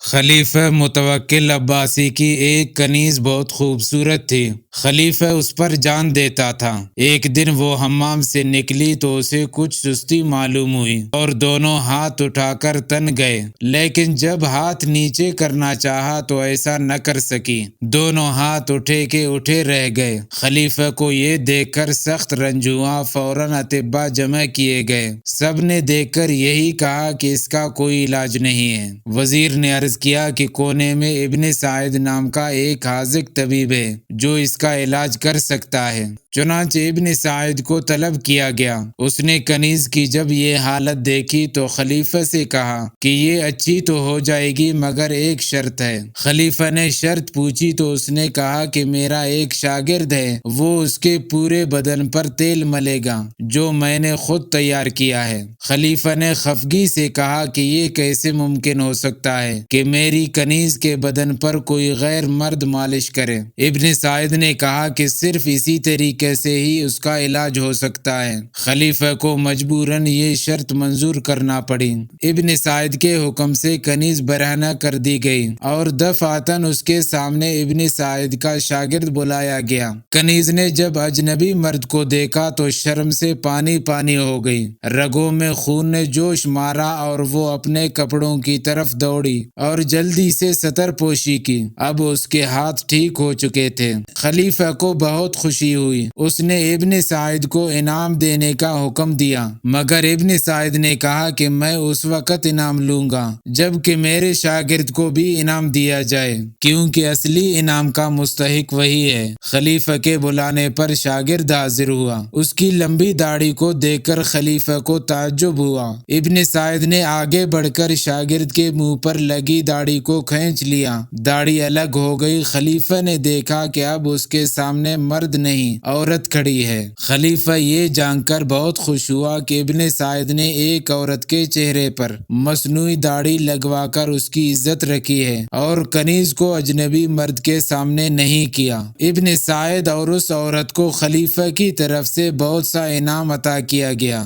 خلیفہ متوکل عباسی کی ایک کنیز بہت خوبصورت تھی۔ خلیفہ اس پر جان دیتا تھا۔ ایک دن وہ حمام سے نکلی تو اسے کچھ سستی معلوم ہوئی اور دونوں ہاتھ اٹھا کر تن گئے، لیکن جب ہاتھ نیچے کرنا چاہا تو ایسا نہ کر سکی۔ دونوں ہاتھ اٹھے کے اٹھے رہ گئے۔ خلیفہ کو یہ دیکھ کر سخت رنج ہوا۔ فوراً اطباء جمع کیے گئے۔ سب نے دیکھ کر یہی کہا کہ اس کا کوئی علاج نہیں ہے۔ وزیر نے عرض کیا کہ کونے میں ابن سعید نام کا ایک حاذق طبیب ہے جو اس کا علاج کر سکتا ہے۔ چنانچہ ابن سعید کو طلب کیا گیا۔ اس نے کنیز کی جب یہ حالت دیکھی تو خلیفہ سے کہا کہ یہ اچھی تو ہو جائے گی مگر ایک شرط ہے۔ خلیفہ نے شرط پوچھی تو اس نے کہا کہ میرا ایک شاگرد ہے، وہ اس کے پورے بدن پر تیل ملے گا جو میں نے خود تیار کیا ہے۔ خلیفہ نے خفگی سے کہا کہ یہ کیسے ممکن ہو سکتا ہے کہ میری کنیز کے بدن پر کوئی غیر مرد مالش کرے؟ ابن سعید نے کہا کہ صرف اسی طریقے سے ہی اس کا علاج ہو سکتا ہے۔ خلیفہ کو مجبوراً یہ شرط منظور کرنا پڑی۔ ابن سعید کے حکم سے کنیز برہنہ کر دی گئی اور دفعتاً اس کے سامنے ابن سعید کا شاگرد بلایا گیا۔ کنیز نے جب اجنبی مرد کو دیکھا تو شرم سے پانی پانی ہو گئی۔ رگوں میں خون نے جوش مارا اور وہ اپنے کپڑوں کی طرف دوڑی اور جلدی سے ستر پوشی کی۔ اب اس کے ہاتھ ٹھیک ہو چکے تھے۔ خلیفہ کو بہت خوشی ہوئی۔ اس نے ابن سعید کو انعام دینے کا حکم دیا، مگر ابن سعید نے کہا کہ میں اس وقت انعام لوں گا جبکہ میرے شاگرد کو بھی انعام دیا جائے، کیونکہ اصلی انعام کا مستحق وہی ہے۔ خلیفہ کے بلانے پر شاگرد حاضر ہوا۔ اس کی لمبی داڑھی کو دیکھ کر خلیفہ کو تعجب ہوا۔ ابن سعید نے آگے بڑھ کر شاگرد کے منہ پر لگی داڑھی کو کھینچ لیا۔ داڑھی الگ ہو گئی۔ خلیفہ نے دیکھا کہ اب اس کے سامنے مرد نہیں، عورت کھڑی ہے۔ خلیفہ یہ جان کر بہت خوش ہوا کہ ابن سعید نے ایک عورت کے چہرے پر مصنوعی داڑھی لگوا کر اس کی عزت رکھی ہے اور کنیز کو اجنبی مرد کے سامنے نہیں کیا۔ ابن سعید اور اس عورت کو خلیفہ کی طرف سے بہت سا انعام عطا کیا گیا۔